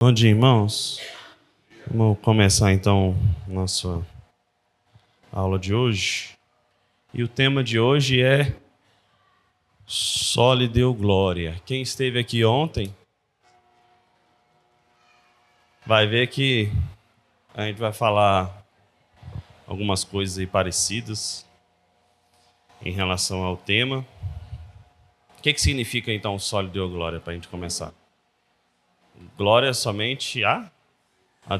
Bom dia, irmãos. Vamos começar então nossa aula de hoje. E o tema de hoje é Só lhe deu glória. Quem esteve aqui ontem vai ver que a gente vai falar algumas coisas aí parecidas em relação ao tema. O que significa então só lhe deu glória, para a gente começar? Glória somente a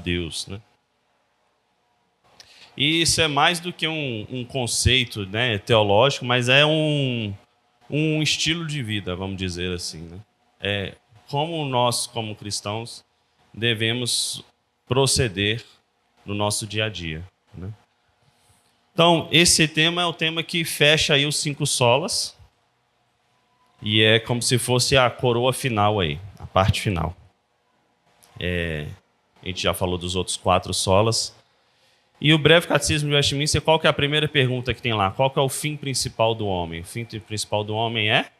Deus, né? E isso é mais do que um conceito, né, teológico, mas é um estilo de vida, vamos dizer assim, né? É como nós, como cristãos, devemos proceder no nosso dia a dia, né? Então, esse tema é o tema que fecha aí os 5 solas e é como se fosse a coroa final aí, a parte final. A gente já falou dos outros 4 solas. E o breve catecismo de Westminster, qual que é a primeira pergunta que tem lá? Qual que é o fim principal do homem? O fim principal do homem é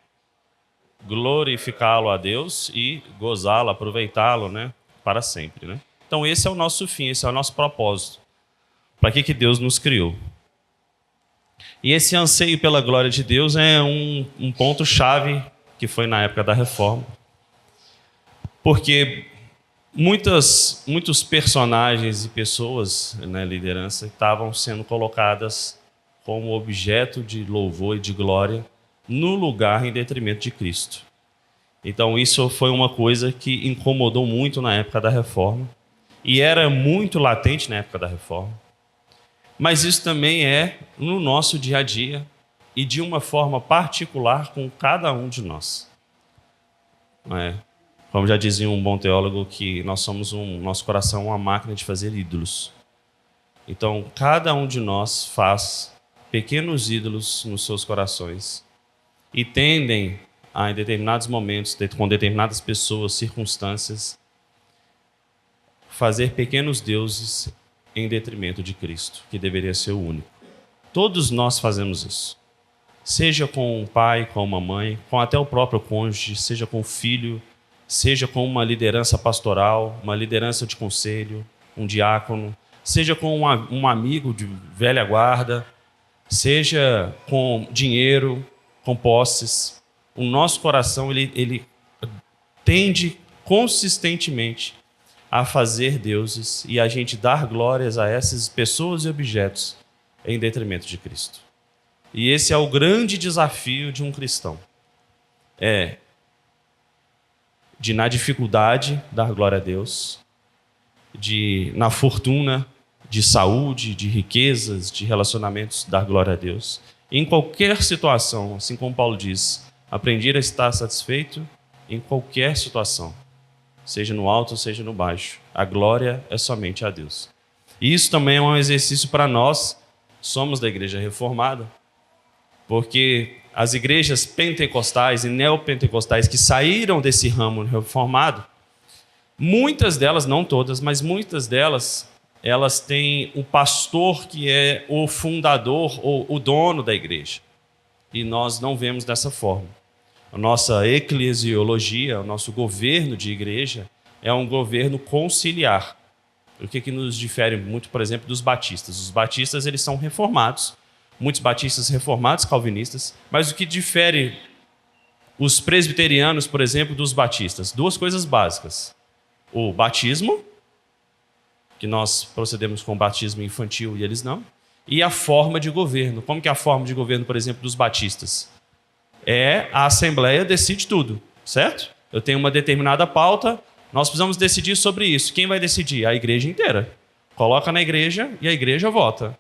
glorificá-lo a Deus e gozá-lo, aproveitá-lo, né, para sempre, né? Então esse é o nosso fim, esse é o nosso propósito. Para que Deus nos criou? E esse anseio pela glória de Deus é um ponto-chave que foi na época da Reforma. Porque muitos personagens e pessoas na liderança estavam sendo colocadas como objeto de louvor e de glória no lugar em detrimento de Cristo. Então isso foi uma coisa que incomodou muito na época da Reforma e era muito latente na época da Reforma. Mas isso também é no nosso dia a dia e de uma forma particular com cada um de nós. Não é? Como já dizia um bom teólogo, que nós somos nosso coração é uma máquina de fazer ídolos. Então, cada um de nós faz pequenos ídolos nos seus corações e tendem a, em determinados momentos, com determinadas pessoas, circunstâncias, fazer pequenos deuses em detrimento de Cristo, que deveria ser o único. Todos nós fazemos isso. Seja com um pai, com uma mãe, com até o próprio cônjuge, seja com o filho, seja com uma liderança pastoral, uma liderança de conselho, um diácono, seja com um amigo de velha guarda, seja com dinheiro, com posses. O nosso coração ele tende consistentemente a fazer deuses e a gente dar glórias a essas pessoas e objetos em detrimento de Cristo. E esse é o grande desafio de um cristão. De na dificuldade dar glória a Deus, na fortuna, de saúde, de riquezas, de relacionamentos, dar glória a Deus. Em qualquer situação, assim como Paulo diz, aprendi a estar satisfeito em qualquer situação, seja no alto, seja no baixo. A glória é somente a Deus. E isso também é um exercício para nós, somos da Igreja Reformada, porque as igrejas pentecostais e neopentecostais que saíram desse ramo reformado, muitas delas, não todas, mas muitas delas, elas têm o pastor que é o fundador ou o dono da igreja. E nós não vemos dessa forma. A nossa eclesiologia, o nosso governo de igreja, é um governo conciliar. O que nos difere muito, por exemplo, dos batistas? Os batistas, eles são reformados, muitos batistas reformados, calvinistas, mas o que difere os presbiterianos, por exemplo, dos batistas? 2 coisas básicas. O batismo, que nós procedemos com o batismo infantil e eles não, e a forma de governo. Como que é a forma de governo, por exemplo, dos batistas? A Assembleia decide tudo, certo? Eu tenho uma determinada pauta, nós precisamos decidir sobre isso. Quem vai decidir? A igreja inteira. Coloca na igreja e a igreja vota.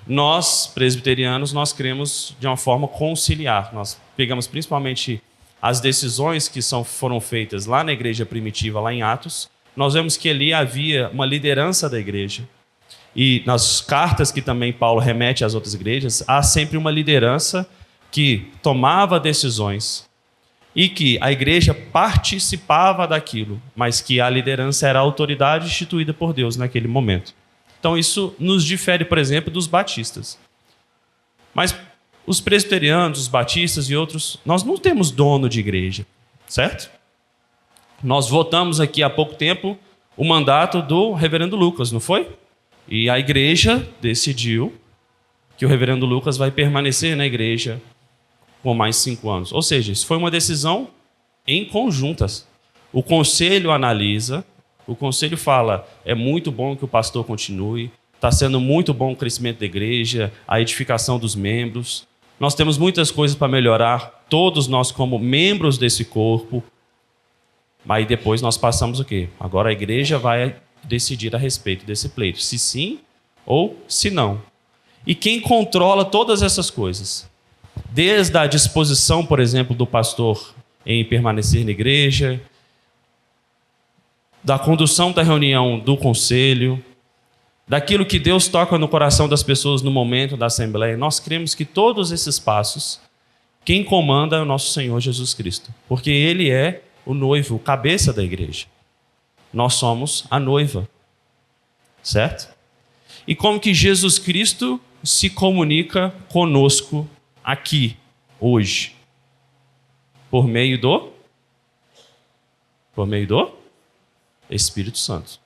Nós, presbiterianos, nós cremos de uma forma conciliar. Nós pegamos principalmente as decisões que foram feitas lá na igreja primitiva, lá em Atos. Nós vemos que ali havia uma liderança da igreja. E nas cartas que também Paulo remete às outras igrejas, há sempre uma liderança que tomava decisões e que a igreja participava daquilo, mas que a liderança era a autoridade instituída por Deus naquele momento. Então isso nos difere, por exemplo, dos batistas. Mas os presbiterianos, os batistas e outros, nós não temos dono de igreja, certo? Nós votamos aqui há pouco tempo o mandato do reverendo Lucas, não foi? E a igreja decidiu que o reverendo Lucas vai permanecer na igreja por mais 5 anos. Ou seja, isso foi uma decisão em conjuntas. O conselho analisa, o conselho fala, é muito bom que o pastor continue, está sendo muito bom o crescimento da igreja, a edificação dos membros. Nós temos muitas coisas para melhorar, todos nós como membros desse corpo. Aí depois nós passamos o quê? Agora a igreja vai decidir a respeito desse pleito, se sim ou se não. E quem controla todas essas coisas? Desde a disposição, por exemplo, do pastor em permanecer na igreja, da condução da reunião do conselho, daquilo que Deus toca no coração das pessoas no momento da assembleia. Nós cremos que todos esses passos, quem comanda é o nosso Senhor Jesus Cristo, porque Ele é o noivo, o cabeça da igreja. Nós somos a noiva, certo? E como que Jesus Cristo se comunica conosco aqui, hoje? Por meio do Espírito Santo.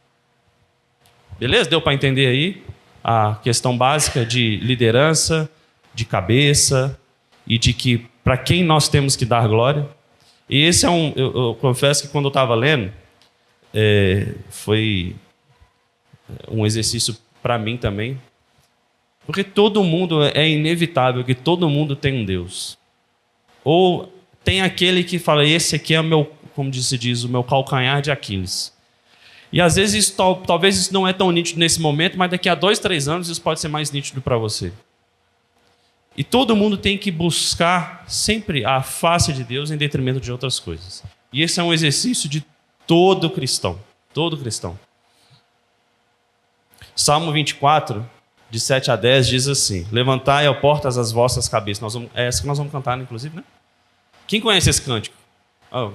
Beleza? Deu para entender aí a questão básica de liderança, de cabeça e de que para quem nós temos que dar glória. E esse é eu confesso que quando eu estava lendo, foi um exercício para mim também, porque todo mundo, é inevitável que todo mundo tem um Deus. Ou tem aquele que fala, esse aqui é o meu, como se diz, o meu calcanhar de Aquiles. E às vezes talvez isso não é tão nítido nesse momento, mas daqui a 2, 3 anos isso pode ser mais nítido para você. E todo mundo tem que buscar sempre a face de Deus em detrimento de outras coisas. E esse é um exercício de todo cristão. Todo cristão. Salmo 24, de 7 a 10, diz assim: levantai, ó portas, as vossas cabeças. É essa que nós vamos cantar, inclusive, né? Quem conhece esse cântico?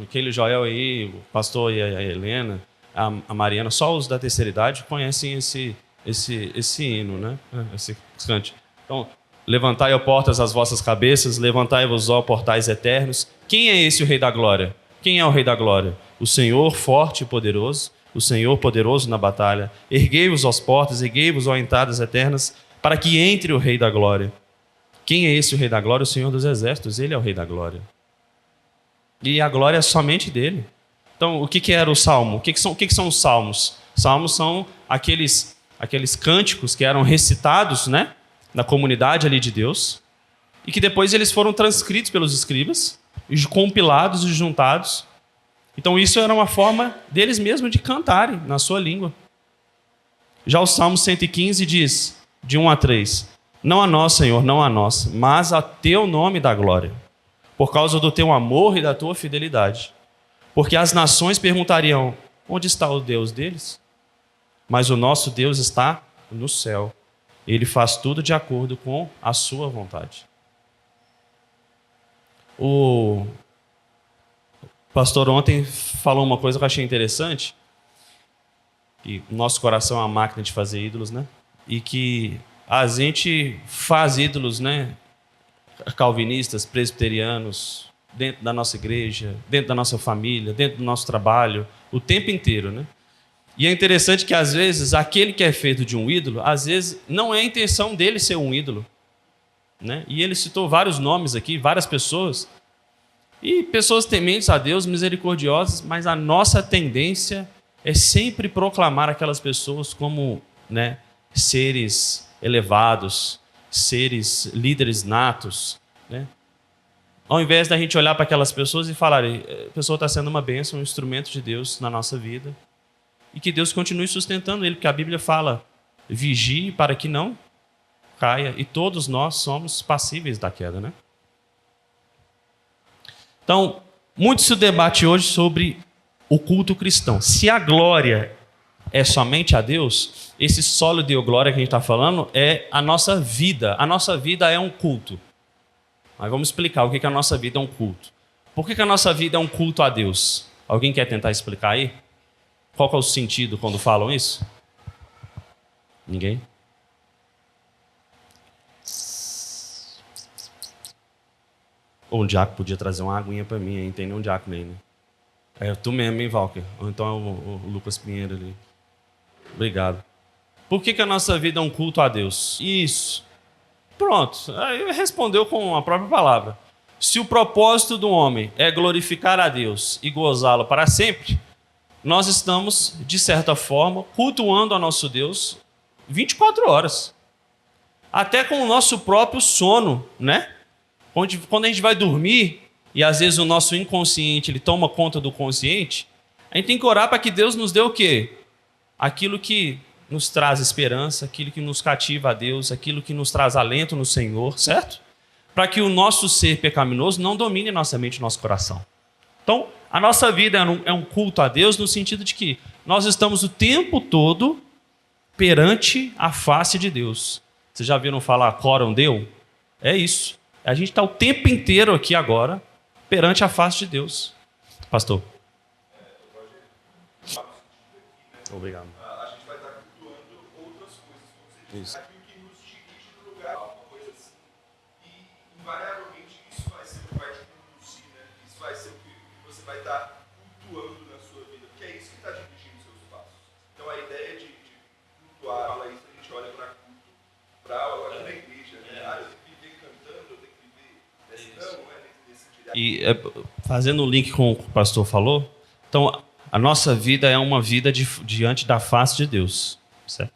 Aquele Joel aí, o pastor e a Helena, a Mariana, só os da terceira idade conhecem esse hino, né? Esse cântico. Então, levantai, ó portas, as vossas cabeças, levantai-vos, ó portais eternos. Quem é esse o Rei da Glória? Quem é o Rei da Glória? O Senhor forte e poderoso, o Senhor poderoso na batalha. Erguei-vos, ó portas, erguei-vos, ó entradas eternas, para que entre o Rei da Glória. Quem é esse o Rei da Glória? O Senhor dos Exércitos, Ele é o Rei da Glória. E a glória é somente dele. Então, o que era o Salmo? O que são os Salmos? Salmos são aqueles cânticos que eram recitados, né, na comunidade ali de Deus, e que depois eles foram transcritos pelos escribas, compilados e juntados. Então, isso era uma forma deles mesmos de cantarem na sua língua. Já o Salmo 115 diz, de 1 a 3, não a nós, Senhor, não a nós, mas a teu nome dá glória, por causa do teu amor e da tua fidelidade. Porque as nações perguntariam, onde está o Deus deles? Mas o nosso Deus está no céu. Ele faz tudo de acordo com a sua vontade. O pastor ontem falou uma coisa que eu achei interessante, que o nosso coração é uma máquina de fazer ídolos, né? E que a gente faz ídolos, né? Calvinistas, presbiterianos, dentro da nossa igreja, dentro da nossa família, dentro do nosso trabalho, o tempo inteiro, né? E é interessante que, às vezes, aquele que é feito de um ídolo, às vezes, não é a intenção dele ser um ídolo, né? E ele citou vários nomes aqui, várias pessoas, e pessoas tementes a Deus, misericordiosas, mas a nossa tendência é sempre proclamar aquelas pessoas como, né, seres elevados, seres líderes natos, né? Ao invés da gente olhar para aquelas pessoas e falar, a pessoa está sendo uma bênção, um instrumento de Deus na nossa vida, e que Deus continue sustentando ele, porque a Bíblia fala, vigie para que não caia, e todos nós somos passíveis da queda, né? Então, muito se debate hoje sobre o culto cristão. Se a glória é somente a Deus, esse solo de glória que a gente está falando é a nossa vida. A nossa vida é um culto. Mas vamos explicar o que a nossa vida é um culto. Por que a nossa vida é um culto a Deus? Alguém quer tentar explicar aí? Qual que é o sentido quando falam isso? Ninguém? Ou um diácono podia trazer uma aguinha para mim, hein? Tem nenhum diácono aí, né? É, tu mesmo, hein, Walker? Ou então é o Lucas Pinheiro ali. Obrigado. Por que a nossa vida é um culto a Deus? Isso. Pronto. Aí respondeu com a própria palavra. Se o propósito do homem é glorificar a Deus e gozá-lo para sempre, nós estamos, de certa forma, cultuando a nosso Deus 24 horas. Até com o nosso próprio sono, né? Quando a gente vai dormir, e às vezes o nosso inconsciente ele toma conta do consciente, a gente tem que orar para que Deus nos dê o quê? Aquilo que nos traz esperança, aquilo que nos cativa a Deus, aquilo que nos traz alento no Senhor, certo? Para que o nosso ser pecaminoso não domine nossa mente e nosso coração. Então, a nossa vida é um culto a Deus no sentido de que nós estamos o tempo todo perante a face de Deus. Vocês já viram falar coram Deo? É isso. A gente está o tempo inteiro aqui agora perante a face de Deus. Pastor. Obrigado. A gente vai estar cultuando outras coisas, como você disse, aquilo que nos dirige no lugar, uma coisa assim. E, invariavelmente, isso vai ser o que vai te conduzir, né? Isso vai ser o que você vai estar cultuando na sua vida, porque é isso que está dirigindo os seus passos. Então, a ideia de cultuar, fala isso, a gente olha para culto, para olhar na igreja, né? Eu tenho que viver cantando, eu tenho que viver recitando, né? E fazendo o link com o que o pastor falou, então a nossa vida é uma vida diante da face de Deus, certo?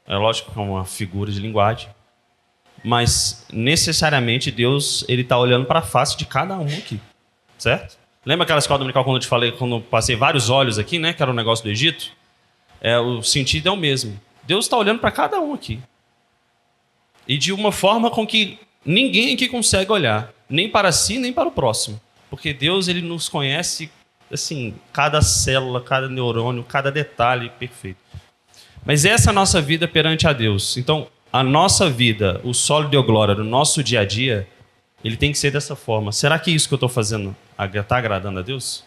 É lógico que é uma figura de linguagem, mas necessariamente Deus ele está olhando para a face de cada um aqui, certo? Lembra aquela escola dominical quando eu te falei, quando eu passei vários olhos aqui, né? Que era o negócio do Egito? O sentido é o mesmo. Deus está olhando para cada um aqui. E de uma forma com que ninguém aqui consegue olhar, nem para si, nem para o próximo. Porque Deus ele nos conhece, assim, cada célula, cada neurônio, cada detalhe perfeito. Mas essa é a nossa vida perante a Deus. Então, a nossa vida, o solo de glória do nosso dia a dia, ele tem que ser dessa forma. Será que isso que eu estou fazendo está agradando a Deus?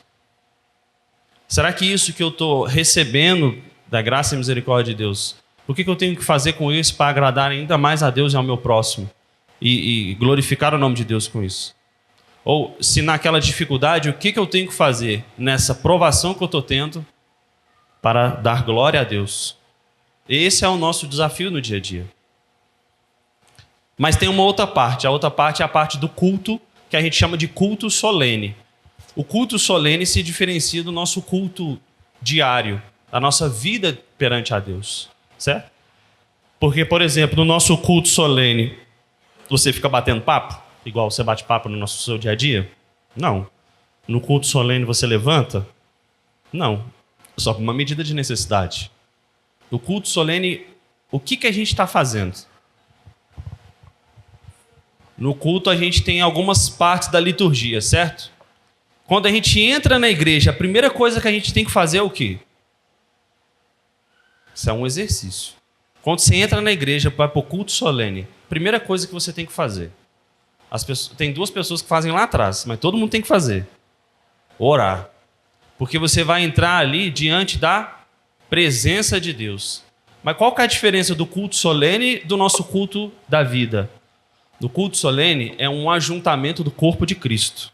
Será que isso que eu estou recebendo da graça e misericórdia de Deus, o que eu tenho que fazer com isso para agradar ainda mais a Deus e ao meu próximo? E glorificar o nome de Deus com isso. Ou se naquela dificuldade, o que eu tenho que fazer nessa provação que eu estou tendo para dar glória a Deus? Esse é o nosso desafio no dia a dia. Mas tem uma outra parte. A outra parte é a parte do culto, que a gente chama de culto solene. O culto solene se diferencia do nosso culto diário, da nossa vida perante a Deus. Certo? Porque, por exemplo, no nosso culto solene, você fica batendo papo, igual você bate papo no seu dia a dia? Não. No culto solene você levanta? Não. Só por uma medida de necessidade. No culto solene, o que a gente está fazendo? No culto a gente tem algumas partes da liturgia, certo? Quando a gente entra na igreja, a primeira coisa que a gente tem que fazer é o quê? Isso é um exercício. Quando você entra na igreja para o culto solene, a primeira coisa que você tem que fazer. Tem duas pessoas que fazem lá atrás, mas todo mundo tem que fazer. Orar. Porque você vai entrar ali diante da presença de Deus. Mas qual que é a diferença do culto solene do nosso culto da vida? No culto solene é um ajuntamento do corpo de Cristo.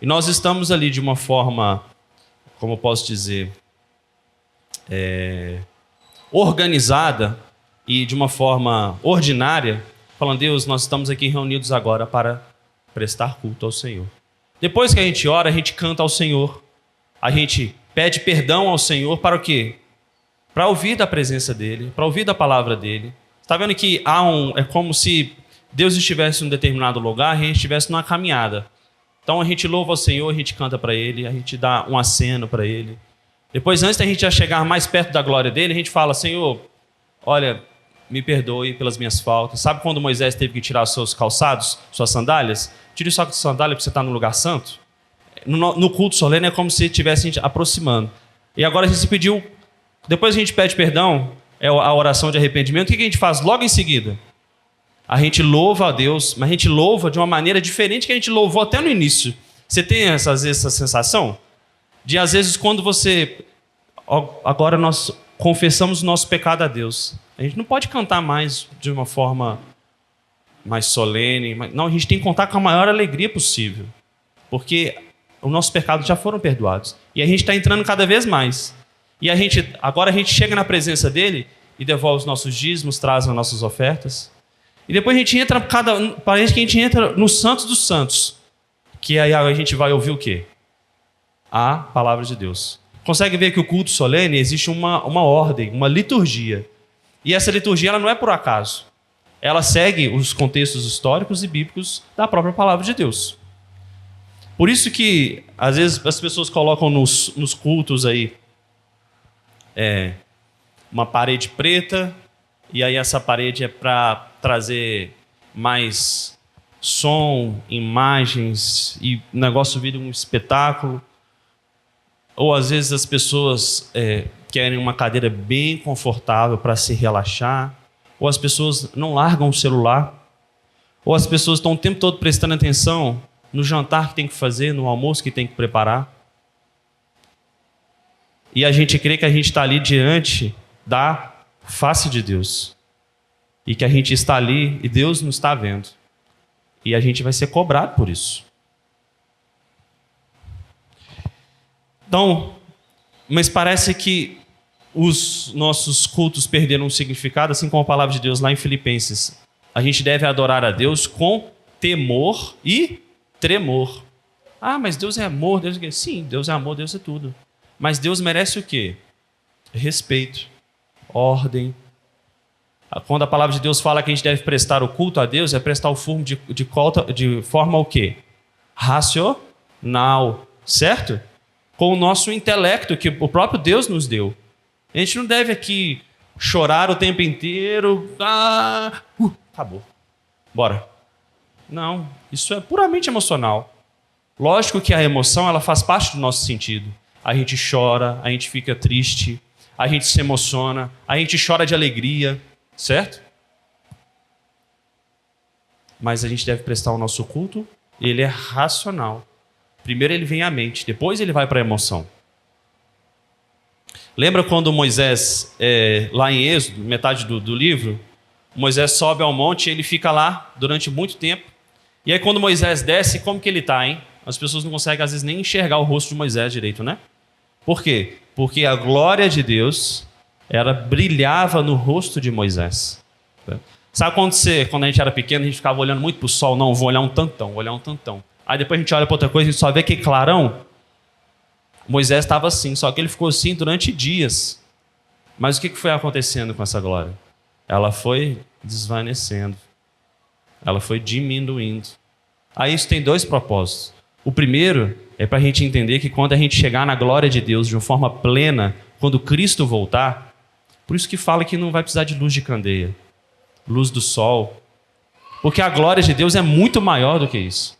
E nós estamos ali de uma forma, como eu posso dizer, organizada e de uma forma ordinária, falando, Deus, nós estamos aqui reunidos agora para prestar culto ao Senhor. Depois que a gente ora, a gente canta ao Senhor. A gente pede perdão ao Senhor para o quê? Para ouvir da presença dEle, para ouvir da palavra dEle. Está vendo que é como se Deus estivesse em um determinado lugar e a gente estivesse numa caminhada. Então a gente louva ao Senhor, a gente canta para Ele, a gente dá um aceno para Ele. Depois, antes da gente já chegar mais perto da glória dEle, a gente fala, Senhor, olha, me perdoe pelas minhas faltas. Sabe quando Moisés teve que tirar os seus calçados, suas sandálias? Tire só a sandália porque você está no lugar santo. No culto solene é como se estivesse aproximando. E agora a gente pediu, depois a gente pede perdão, é a oração de arrependimento. O que a gente faz logo em seguida? A gente louva a Deus, mas a gente louva de uma maneira diferente que a gente louvou até no início. Você tem às vezes essa sensação? De às vezes quando você... Agora nós confessamos o nosso pecado a Deus. A gente não pode cantar mais de uma forma mais solene. Não, a gente tem que contar com a maior alegria possível. Porque Os nossos pecados já foram perdoados. E a gente está entrando cada vez mais. E agora a gente chega na presença dele e devolve os nossos dízimos, traz as nossas ofertas. E depois a gente entra, parece que a gente entra no Santos dos Santos. Que aí a gente vai ouvir o quê? A palavra de Deus. Consegue ver que o culto solene existe uma ordem, uma liturgia. E essa liturgia ela não é por acaso. Ela segue os contextos históricos e bíblicos da própria palavra de Deus. Por isso que, às vezes, as pessoas colocam nos cultos aí uma parede preta, e aí essa parede é para trazer mais som, imagens, e o negócio vira um espetáculo. Ou, às vezes, as pessoas querem uma cadeira bem confortável para se relaxar, ou as pessoas não largam o celular, ou as pessoas estão o tempo todo prestando atenção no jantar que tem que fazer, no almoço que tem que preparar. E a gente crê que a gente está ali diante da face de Deus. E que a gente está ali e Deus nos está vendo. E a gente vai ser cobrado por isso. Então, mas parece que os nossos cultos perderam o significado, assim como a palavra de Deus lá em Filipenses. A gente deve adorar a Deus com temor e tremor. Ah, mas Deus é amor, Deus é quê? Sim, Deus é amor, Deus é tudo. Mas Deus merece o quê? Respeito, ordem. Quando a palavra de Deus fala que a gente deve prestar o culto a Deus, é prestar o forma de forma o quê? Racional, certo? Com o nosso intelecto que o próprio Deus nos deu. A gente não deve aqui chorar o tempo inteiro. Acabou. Bora. Não, isso é puramente emocional. Lógico que a emoção ela faz parte do nosso sentido. A gente chora, a gente fica triste, a gente se emociona, a gente chora de alegria, certo? Mas a gente deve prestar o nosso culto, ele é racional. Primeiro ele vem à mente, depois ele vai para a emoção. Lembra quando Moisés, lá em Êxodo, metade do livro, Moisés sobe ao monte e ele fica lá durante muito tempo. E aí quando Moisés desce, como que ele está, hein? As pessoas não conseguem às vezes nem enxergar o rosto de Moisés direito, né? Por quê? Porque a glória de Deus, ela brilhava no rosto de Moisés. Sabe quando a gente era pequeno, a gente ficava olhando muito para o sol? Não, vou olhar um tantão. Aí depois a gente olha para outra coisa e só vê que clarão. Moisés estava assim, só que ele ficou assim durante dias. Mas o que foi acontecendo com essa glória? Ela foi desvanecendo. Ela foi diminuindo. Aí isso tem dois propósitos. O primeiro é para a gente entender que quando a gente chegar na glória de Deus de uma forma plena, quando Cristo voltar, por isso que fala que não vai precisar de luz de candeia, luz do sol, porque a glória de Deus é muito maior do que isso.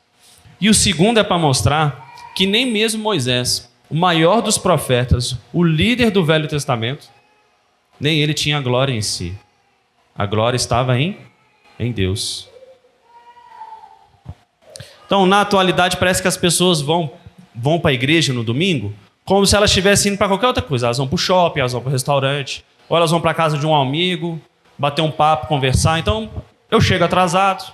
E o segundo é para mostrar que nem mesmo Moisés, o maior dos profetas, o líder do Velho Testamento, nem ele tinha glória em si. A glória estava em Deus. Então, na atualidade, parece que as pessoas vão para a igreja no domingo como se elas estivessem indo para qualquer outra coisa. Elas vão para o shopping, elas vão para o restaurante, ou elas vão para a casa de um amigo, bater um papo, conversar. Então, eu chego atrasado.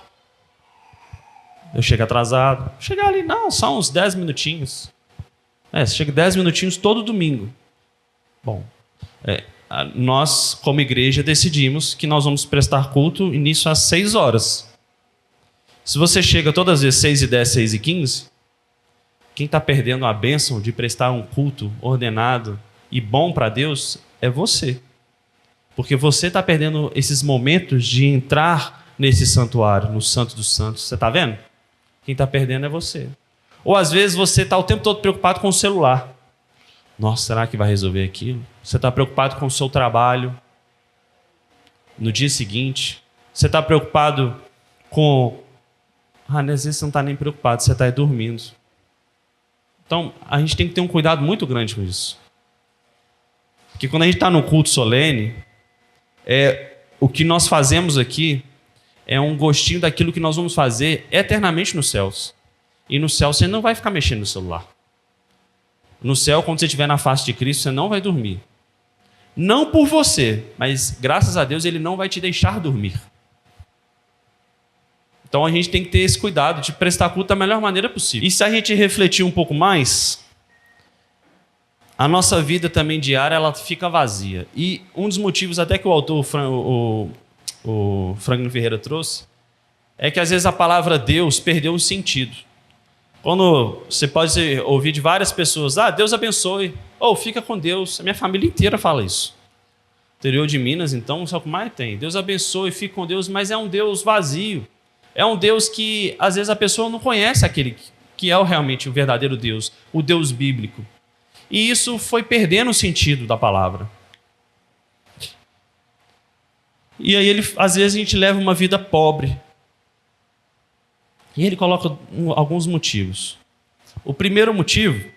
Chegar ali, não, só uns 10 minutinhos. Você chega 10 minutinhos todo domingo. Bom, nós, como igreja, decidimos que nós vamos prestar culto início às 6 horas. Se você chega todas as vezes 6h10, 6h15, quem está perdendo a bênção de prestar um culto ordenado e bom para Deus é você. Porque você está perdendo esses momentos de entrar nesse santuário, no Santo dos Santos. Você está vendo? Quem está perdendo é você. Ou às vezes você está o tempo todo preocupado com o celular. Nossa, será que vai resolver aquilo? Você está preocupado com o seu trabalho no dia seguinte. Você está preocupado com... às vezes você não está nem preocupado, você está dormindo. Então, a gente tem que ter um cuidado muito grande com isso. Porque quando a gente está no culto solene, o que nós fazemos aqui é um gostinho daquilo que nós vamos fazer eternamente nos céus. E no céu você não vai ficar mexendo no celular. No céu, quando você estiver na face de Cristo, você não vai dormir. Não por você, mas graças a Deus Ele não vai te deixar dormir. Então a gente tem que ter esse cuidado de prestar culto da melhor maneira possível. E se a gente refletir um pouco mais, a nossa vida também diária ela fica vazia. E um dos motivos até que o autor, o Franklin Ferreira trouxe, é que às vezes a palavra Deus perdeu o sentido. Quando você pode ouvir de várias pessoas, Deus abençoe, ou fica com Deus. A minha família inteira fala isso. Interior de Minas, então, só o que mais tem. Deus abençoe, fica com Deus, mas é um Deus vazio. É um Deus que, às vezes, a pessoa não conhece aquele que é realmente o verdadeiro Deus, o Deus bíblico. E isso foi perdendo o sentido da palavra. E aí, às vezes, a gente leva uma vida pobre. E ele coloca alguns motivos. O primeiro motivo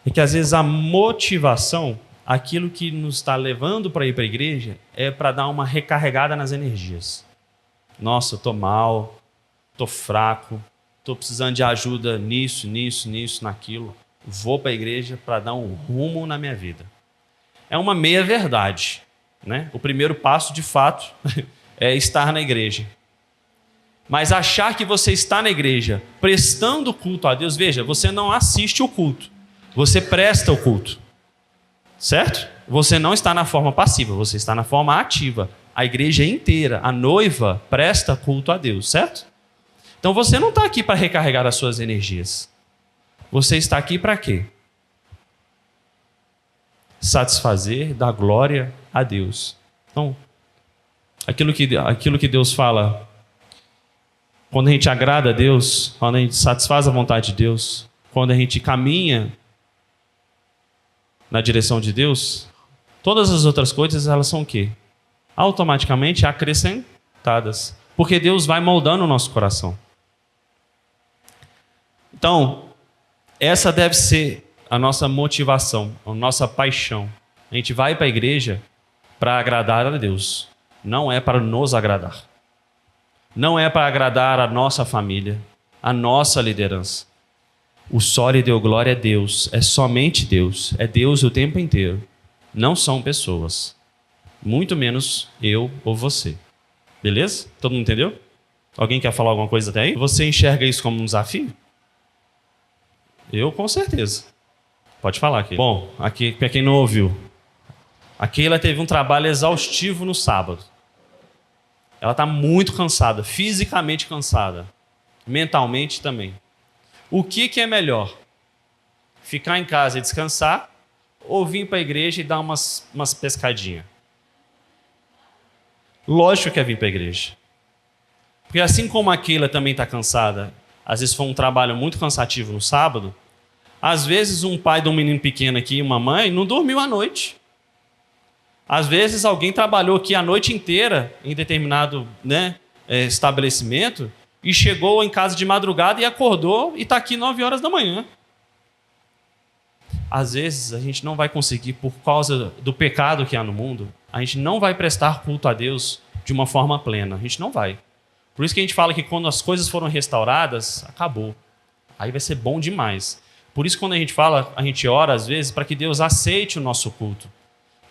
é que, às vezes, a motivação, aquilo que nos está levando para ir para a igreja, é para dar uma recarregada nas energias. Nossa, eu estou mal, estou fraco, estou precisando de ajuda nisso, naquilo. Vou para a igreja para dar um rumo na minha vida. É uma meia-verdade, né? O primeiro passo, de fato, é estar na igreja. Mas achar que você está na igreja prestando culto a Deus, veja, você não assiste o culto, você presta o culto, certo? Você não está na forma passiva, você está na forma ativa. A igreja inteira, a noiva, presta culto a Deus, certo? Então você não está aqui para recarregar as suas energias. Você está aqui para quê? Satisfazer, dar glória a Deus. Então, aquilo que Deus fala, quando a gente agrada a Deus, quando a gente satisfaz a vontade de Deus, quando a gente caminha na direção de Deus, todas as outras coisas, elas são o quê? Automaticamente acrescentadas. Porque Deus vai moldando o nosso coração. Então, essa deve ser a nossa motivação, a nossa paixão. A gente vai para a igreja para agradar a Deus. Não é para nos agradar. Não é para agradar a nossa família, a nossa liderança. O só lhe deu glória a Deus. É somente Deus. É Deus o tempo inteiro. Não são pessoas. Muito menos eu ou você. Beleza? Todo mundo entendeu? Alguém quer falar alguma coisa até aí? Você enxerga isso como um desafio? Eu, com certeza. Pode falar aqui. Bom, aqui, para quem não ouviu, a Keila teve um trabalho exaustivo no sábado. Ela está muito cansada, fisicamente cansada, mentalmente também. O que é melhor? Ficar em casa e descansar ou vir para a igreja e dar umas pescadinhas? Lógico que é vir para a igreja. Porque assim como a Keila também está cansada, às vezes foi um trabalho muito cansativo no sábado, às vezes um pai de um menino pequeno aqui, uma mãe, não dormiu à noite. Às vezes alguém trabalhou aqui a noite inteira em determinado estabelecimento e chegou em casa de madrugada e acordou e está aqui 9 horas da manhã. Às vezes a gente não vai conseguir, por causa do pecado que há no mundo, a gente não vai prestar culto a Deus de uma forma plena. A gente não vai. Por isso que a gente fala que quando as coisas foram restauradas, acabou. Aí vai ser bom demais. Por isso quando a gente fala, a gente ora às vezes para que Deus aceite o nosso culto.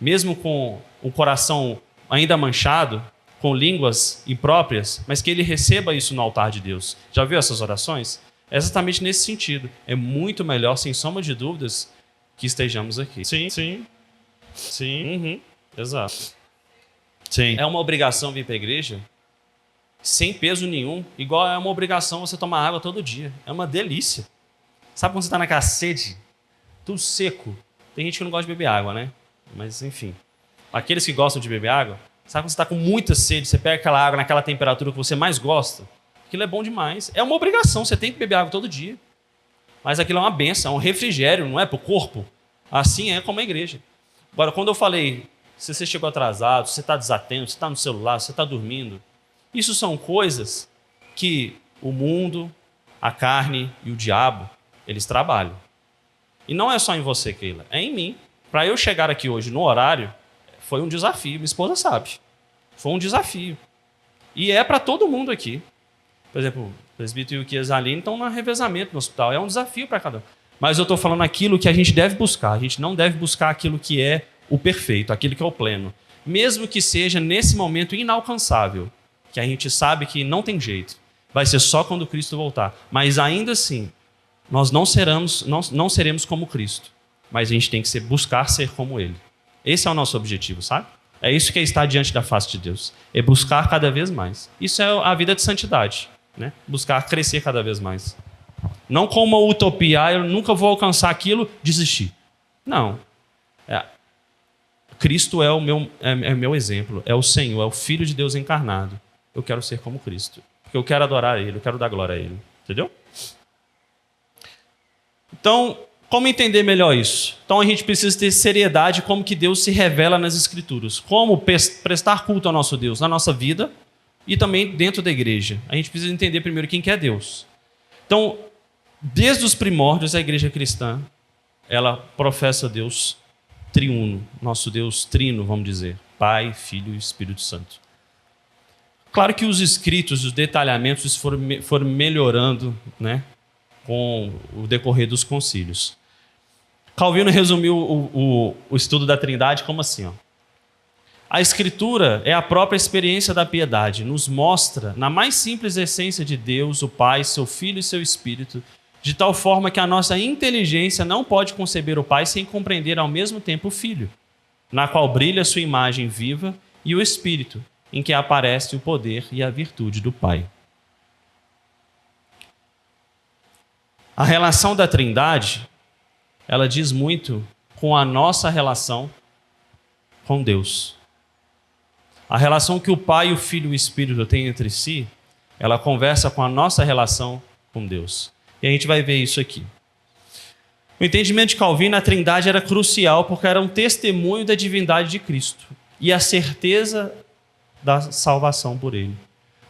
Mesmo com o coração ainda manchado, com línguas impróprias, mas que ele receba isso no altar de Deus. Já viu essas orações? É exatamente nesse sentido. É muito melhor, sem sombra de dúvidas, que estejamos aqui. Sim. Exato. Sim. É uma obrigação vir para a igreja sem peso nenhum, igual é uma obrigação você tomar água todo dia. É uma delícia. Sabe quando você está naquela sede? Tudo seco. Tem gente que não gosta de beber água, né? Mas, enfim. Aqueles que gostam de beber água, sabe quando você está com muita sede, você pega aquela água naquela temperatura que você mais gosta? Aquilo é bom demais. É uma obrigação, você tem que beber água todo dia. Mas aquilo é uma bênção, é um refrigério, não é para o corpo? Assim é como a igreja. Agora, quando eu falei, se você chegou atrasado, se você está desatento, se você está no celular, se você está dormindo, isso são coisas que o mundo, a carne e o diabo, eles trabalham. E não é só em você, Keila, é em mim. Para eu chegar aqui hoje no horário, foi um desafio. Minha esposa sabe. Foi um desafio. E é para todo mundo aqui. Por exemplo, o presbítero e o Kiesaline estão no revezamento no hospital. É um desafio para cada um. Mas eu estou falando aquilo que a gente deve buscar. A gente não deve buscar aquilo que é o perfeito, aquilo que é o pleno. Mesmo que seja nesse momento inalcançável, que a gente sabe que não tem jeito. Vai ser só quando Cristo voltar. Mas ainda assim, nós não seremos como Cristo. Mas a gente tem que buscar ser como Ele. Esse é o nosso objetivo, sabe? É isso que é estar diante da face de Deus. É buscar cada vez mais. Isso é a vida de santidade, né? Buscar crescer cada vez mais. Não como uma utopia, eu nunca vou alcançar aquilo, desistir. Não. Cristo é o meu exemplo, é o Senhor, é o Filho de Deus encarnado. Eu quero ser como Cristo, porque eu quero adorar Ele, eu quero dar glória a Ele. Entendeu? Então, como entender melhor isso? Então a gente precisa ter seriedade como que Deus se revela nas Escrituras. Como prestar culto ao nosso Deus na nossa vida e também dentro da igreja. A gente precisa entender primeiro quem que é Deus. Então, desde os primórdios, a igreja cristã, ela professa Deus triuno, nosso Deus trino, vamos dizer, Pai, Filho e Espírito Santo. Claro que os escritos, os detalhamentos foram melhorando, né, com o decorrer dos concílios. Calvino resumiu o estudo da Trindade como assim, ó. A Escritura é a própria experiência da piedade, nos mostra, na mais simples essência de Deus, o Pai, seu Filho e seu Espírito, de tal forma que a nossa inteligência não pode conceber o Pai sem compreender ao mesmo tempo o Filho, na qual brilha sua imagem viva, e o Espírito, em que aparece o poder e a virtude do Pai. A relação da Trindade, ela diz muito com a nossa relação com Deus. A relação que o Pai, o Filho e o Espírito têm entre si, ela conversa com a nossa relação com Deus. E a gente vai ver isso aqui. O entendimento de Calvino, a Trindade era crucial porque era um testemunho da divindade de Cristo e a certeza da salvação por Ele.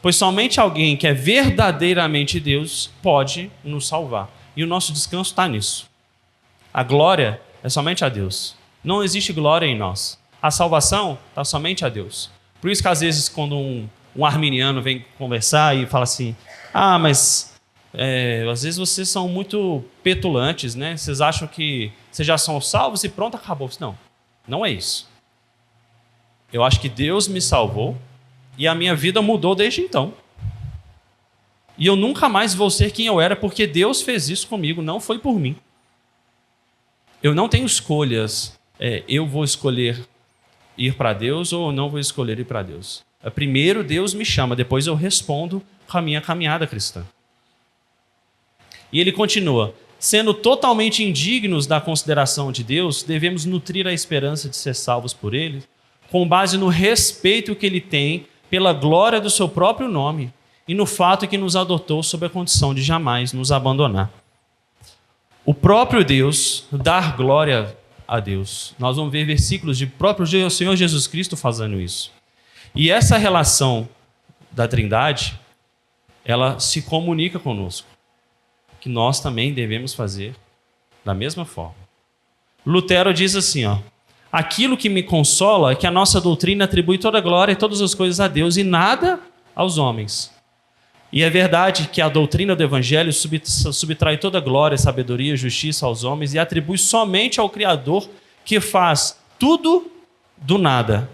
Pois somente alguém que é verdadeiramente Deus pode nos salvar. E o nosso descanso está nisso. A glória é somente a Deus. Não existe glória em nós. A salvação está somente a Deus. Por isso que às vezes quando um arminiano vem conversar e fala assim, mas às vezes vocês são muito petulantes, né? Vocês acham que vocês já são salvos e pronto, acabou. Não, não é isso. Eu acho que Deus me salvou e a minha vida mudou desde então. E eu nunca mais vou ser quem eu era porque Deus fez isso comigo, não foi por mim. Eu não tenho escolhas. Eu vou escolher ir para Deus ou não vou escolher ir para Deus. Primeiro Deus me chama, depois eu respondo com a minha caminhada cristã. E ele continua, sendo totalmente indignos da consideração de Deus, devemos nutrir a esperança de ser salvos por Ele, com base no respeito que Ele tem pela glória do seu próprio nome e no fato que nos adotou sob a condição de jamais nos abandonar. O próprio Deus, dar glória a Deus. Nós vamos ver versículos de próprio Senhor Jesus Cristo fazendo isso. E essa relação da Trindade, ela se comunica conosco, que nós também devemos fazer da mesma forma. Lutero diz assim, aquilo que me consola é que a nossa doutrina atribui toda a glória e todas as coisas a Deus e nada aos homens. E é verdade que a doutrina do Evangelho subtrai toda a glória, sabedoria e justiça aos homens e atribui somente ao Criador que faz tudo do nada.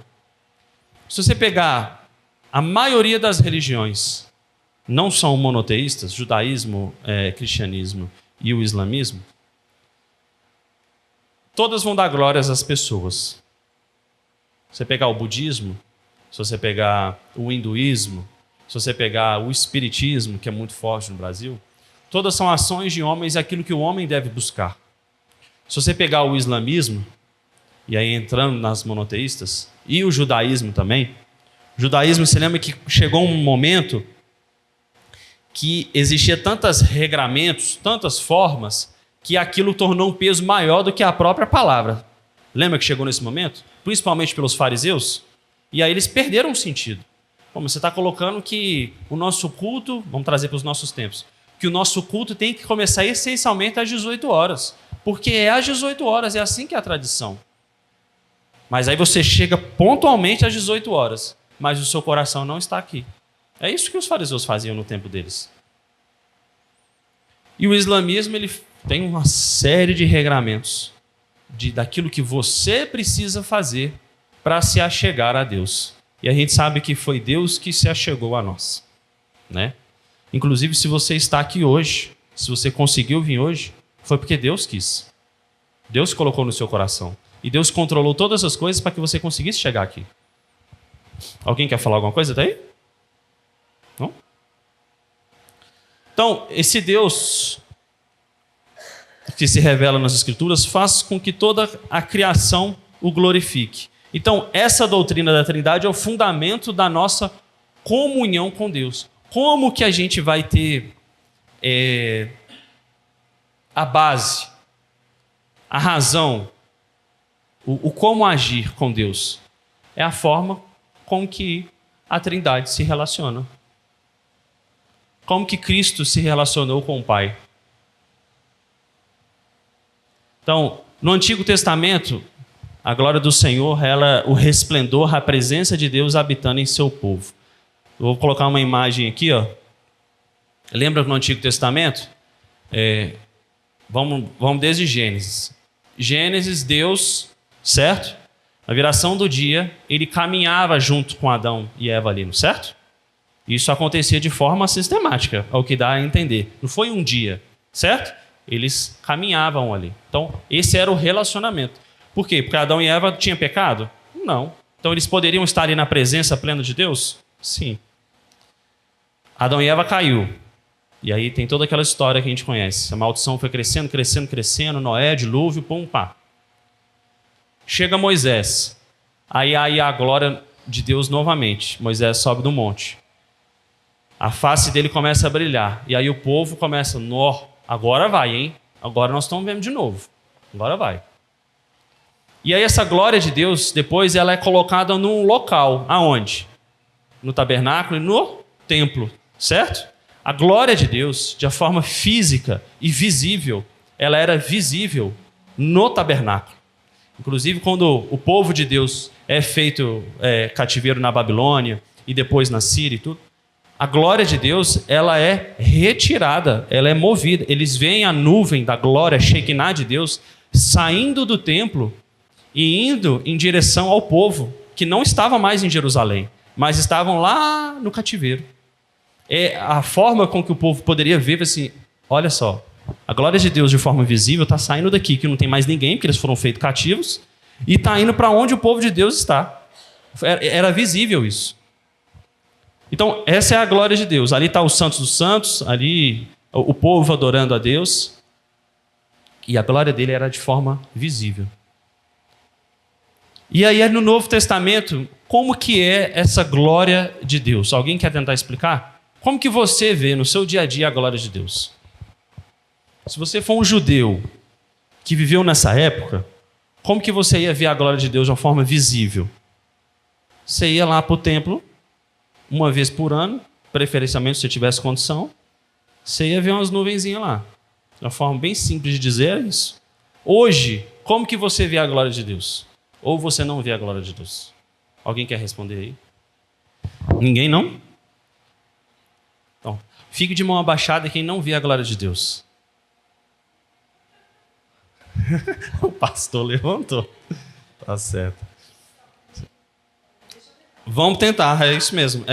Se você pegar a maioria das religiões, não são monoteístas, judaísmo, cristianismo e o islamismo, todas vão dar glórias às pessoas. Se você pegar o budismo, se você pegar o hinduísmo, se você pegar o espiritismo, que é muito forte no Brasil, todas são ações de homens e aquilo que o homem deve buscar. Se você pegar o islamismo, e aí entrando nas monoteístas, e o judaísmo também, o judaísmo, você lembra que chegou um momento que existia tantos regramentos, tantas formas, que aquilo tornou um peso maior do que a própria palavra. Lembra que chegou nesse momento? Principalmente pelos fariseus? E aí eles perderam o sentido. Como você está colocando que o nosso culto, vamos trazer para os nossos tempos, que o nosso culto tem que começar essencialmente às 18 horas. Porque é às 18 horas, é assim que é a tradição. Mas aí você chega pontualmente às 18 horas, mas o seu coração não está aqui. É isso que os fariseus faziam no tempo deles. E o islamismo, ele tem uma série de regramentos daquilo que você precisa fazer para se achegar a Deus. E a gente sabe que foi Deus que se achegou a nós, né? Inclusive, se você está aqui hoje, se você conseguiu vir hoje, foi porque Deus quis. Deus colocou no seu coração. E Deus controlou todas as coisas para que você conseguisse chegar aqui. Alguém quer falar alguma coisa daí? Não? Então, esse Deus que se revela nas Escrituras faz com que toda a criação o glorifique. Então, essa doutrina da Trindade é o fundamento da nossa comunhão com Deus. Como que a gente vai ter a base, a razão, o como agir com Deus? É a forma com que a Trindade se relaciona. Como que Cristo se relacionou com o Pai. Então, no Antigo Testamento, a glória do Senhor, o resplendor, a presença de Deus habitando em seu povo. Eu vou colocar uma imagem aqui, ó. Lembra que no Antigo Testamento? Vamos desde Gênesis. Gênesis, Deus, certo? Na viração do dia, ele caminhava junto com Adão e Eva ali, certo? Isso acontecia de forma sistemática, ao que dá a entender. Não foi um dia, certo? Eles caminhavam ali. Então, esse era o relacionamento. Por quê? Porque Adão e Eva tinham pecado? Não. Então, eles poderiam estar ali na presença plena de Deus? Sim. Adão e Eva caiu. E aí tem toda aquela história que a gente conhece. A maldição foi crescendo, crescendo, crescendo. Noé, dilúvio, pum, pá. Chega Moisés. Aí a glória de Deus novamente. Moisés sobe do monte. A face dele começa a brilhar. E aí o povo começa, agora vai, hein? Agora nós estamos vendo de novo. Agora vai. E aí essa glória de Deus, depois, ela é colocada num local. Aonde? No tabernáculo e no templo. Certo? A glória de Deus, de forma física e visível, ela era visível no tabernáculo. Inclusive, quando o povo de Deus é feito cativeiro na Babilônia e depois na Síria e tudo, a glória de Deus, ela é retirada, ela é movida. Eles veem a nuvem da glória, Shekinah de Deus, saindo do templo e indo em direção ao povo, que não estava mais em Jerusalém, mas estavam lá no cativeiro. É a forma com que o povo poderia ver, assim, olha só, a glória de Deus de forma visível está saindo daqui, que não tem mais ninguém, porque eles foram feitos cativos, e está indo para onde o povo de Deus está. Era visível isso. Então, essa é a glória de Deus. Ali está os santos dos santos, ali o povo adorando a Deus, e a glória dele era de forma visível. E aí, no Novo Testamento, como que é essa glória de Deus? Alguém quer tentar explicar? Como que você vê no seu dia a dia a glória de Deus? Se você for um judeu que viveu nessa época, como que você ia ver a glória de Deus de uma forma visível? Você ia lá para o templo, uma vez por ano, preferencialmente se você tivesse condição, você ia ver umas nuvenzinhas lá. De uma forma bem simples de dizer é isso. Hoje, como que você vê a glória de Deus? Ou você não vê a glória de Deus? Alguém quer responder aí? Ninguém não? Então, fique de mão abaixada quem não vê a glória de Deus. O pastor levantou. Tá certo. Vamos tentar, é isso mesmo.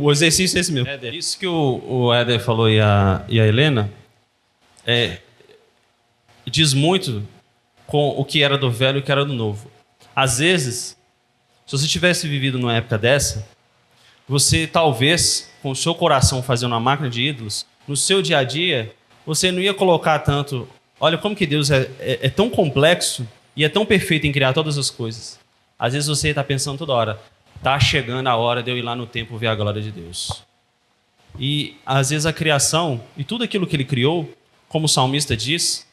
O exercício é esse mesmo. Éder, isso que o Éder falou e a Helena diz muito com o que era do velho e o que era do novo. Às vezes, se você tivesse vivido numa época dessa, você talvez, com o seu coração fazendo uma máquina de ídolos, no seu dia a dia, você não ia colocar tanto... Olha como que Deus é tão complexo e é tão perfeito em criar todas as coisas. Às vezes você está pensando toda hora, está chegando a hora de eu ir lá no templo ver a glória de Deus. E às vezes a criação e tudo aquilo que ele criou, como o salmista diz,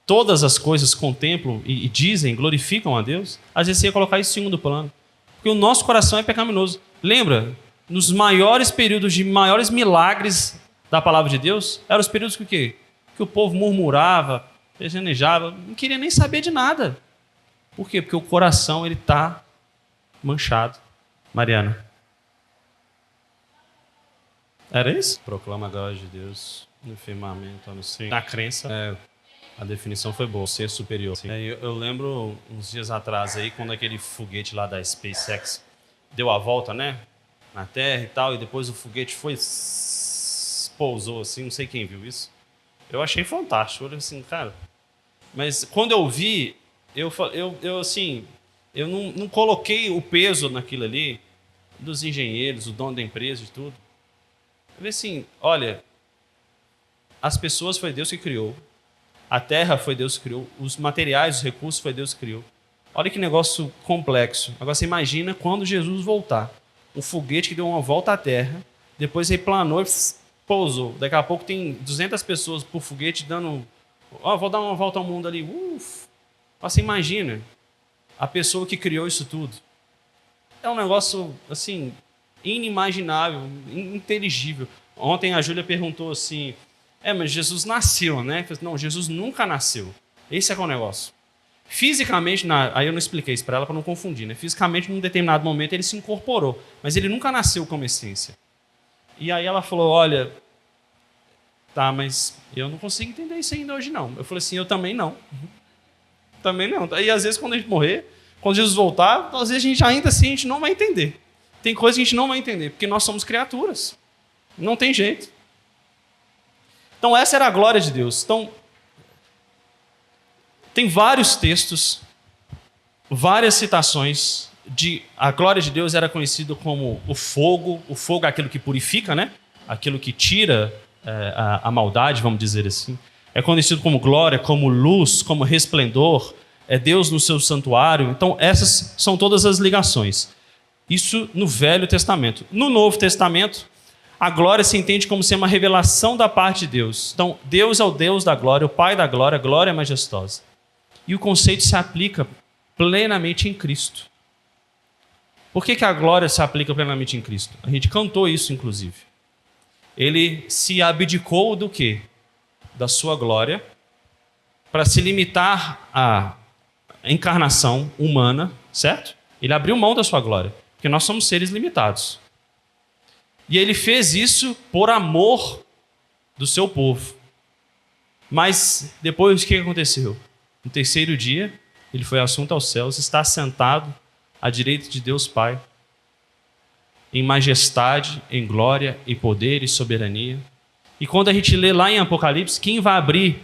todas as coisas contemplam e dizem, glorificam a Deus, às vezes você ia colocar isso em segundo plano. Porque o nosso coração é pecaminoso. Lembra? Nos maiores períodos de maiores milagres da palavra de Deus, eram os períodos que o quê? Que o povo murmurava, pejanejava, não queria nem saber de nada. Por quê? Porque o coração ele está manchado. Mariana. Era isso? Proclama a glória de Deus no firmamento, na crença. A definição foi boa, ser superior. Eu lembro uns dias atrás aí, quando aquele foguete lá da SpaceX deu a volta, né? Na Terra e tal, e depois o foguete pousou assim, não sei quem viu isso. Eu achei fantástico. Eu falei assim, cara... Mas quando eu vi, eu assim, eu não coloquei o peso naquilo ali, dos engenheiros, o dono da empresa e tudo. Eu falei assim, olha, as pessoas foi Deus que criou, a terra foi Deus que criou, os materiais, os recursos foi Deus que criou. Olha que negócio complexo. Agora você imagina quando Jesus voltar. Um foguete que deu uma volta à terra, depois replanou e pousou. Daqui a pouco tem 200 pessoas por foguete dando... vou dar uma volta ao mundo ali. Você imagina a pessoa que criou isso tudo. É um negócio, assim, inimaginável, inteligível. Ontem a Júlia perguntou assim, mas Jesus nasceu, né? Eu falei, não, Jesus nunca nasceu. Esse é que é o negócio. Fisicamente, aí eu não expliquei isso para ela para não confundir, né? Fisicamente, num determinado momento, ele se incorporou, mas ele nunca nasceu como essência. E aí ela falou, olha... Tá, mas eu não consigo entender isso ainda hoje, não. Eu falei assim, eu também não. Também não. E às vezes, quando a gente morrer, quando Jesus voltar, às vezes a gente ainda assim, a gente não vai entender. Tem coisas que a gente não vai entender, porque nós somos criaturas. Não tem jeito. Então, essa era a glória de Deus. Então, tem vários textos, várias citações de... A glória de Deus era conhecido como o fogo. O fogo é aquilo que purifica, né? Aquilo que tira... a maldade, vamos dizer assim. É conhecido como glória, como luz, como resplendor. É Deus no seu santuário. Então, essas são todas as ligações. Isso no Velho Testamento. No Novo Testamento, a glória se entende como ser uma revelação da parte de Deus. Então, Deus é o Deus da glória, o Pai da glória, a glória majestosa. E o conceito se aplica plenamente em Cristo. Por que a glória se aplica plenamente em Cristo? A gente cantou isso, inclusive. Ele se abdicou do quê? Da sua glória, para se limitar à encarnação humana, certo? Ele abriu mão da sua glória, porque nós somos seres limitados. E ele fez isso por amor do seu povo. Mas depois o que aconteceu? No terceiro dia, ele foi assunto aos céus, está sentado à direita de Deus Pai, em majestade, em glória, em poder e soberania. E quando a gente lê lá em Apocalipse, quem vai abrir,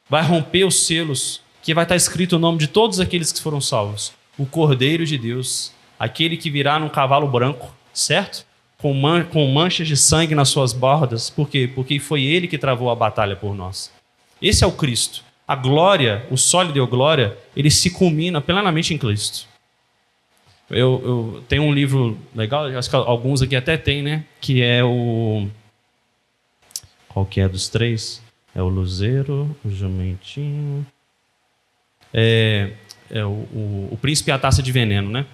vai romper os selos, que vai estar escrito o nome de todos aqueles que foram salvos? O Cordeiro de Deus, aquele que virá num cavalo branco, certo? Com manchas de sangue nas suas bordas. Por quê? Porque foi ele que travou a batalha por nós. Esse é o Cristo. A glória, o sólido e a glória, ele se culmina plenamente em Cristo. Eu tenho um livro legal, acho que alguns aqui até tem, né? Que é o... Qual que é dos três? É o Luzeiro, o Jumentinho... o Príncipe e a Taça de Veneno, né?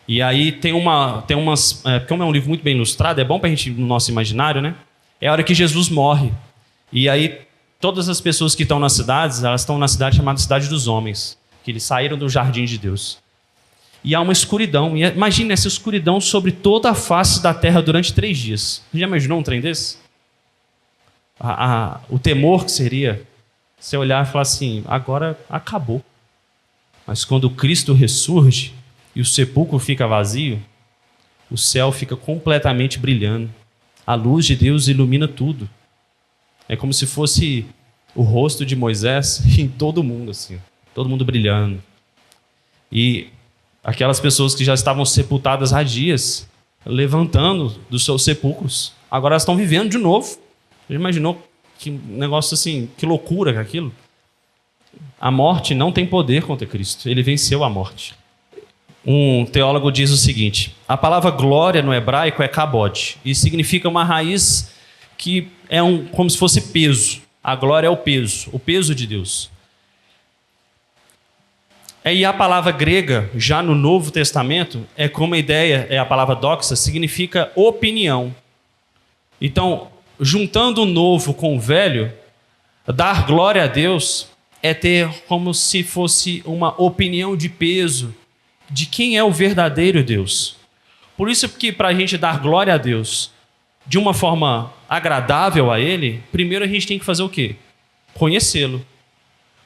E aí tem umas... como é um livro muito bem ilustrado, é bom pra gente, no nosso imaginário, né? É a hora que Jesus morre. E aí todas as pessoas que estão nas cidades, elas estão na cidade chamada Cidade dos Homens, que eles saíram do jardim de Deus. E há uma escuridão. E imagine essa escuridão sobre toda a face da terra durante 3 dias. Você já imaginou um trem desse? O temor que seria você olhar e falar assim, agora acabou. Mas quando Cristo ressurge e o sepulcro fica vazio, o céu fica completamente brilhando. A luz de Deus ilumina tudo. É como se fosse o rosto de Moisés em todo mundo, assim, todo mundo brilhando. E aquelas pessoas que já estavam sepultadas há dias, levantando dos seus sepulcros, agora elas estão vivendo de novo. Você imaginou que negócio assim, que loucura que é aquilo? A morte não tem poder contra Cristo. Ele venceu a morte. Um teólogo diz o seguinte: a palavra glória no hebraico é kabod, e significa uma raiz que é como se fosse peso. A glória é o peso de Deus. E a palavra grega, já no Novo Testamento, é como a ideia, é a palavra doxa, significa opinião. Então, juntando o novo com o velho, dar glória a Deus é ter como se fosse uma opinião de peso de quem é o verdadeiro Deus. Por isso que para a gente dar glória a Deus de uma forma agradável a Ele, primeiro a gente tem que fazer o quê? Conhecê-lo.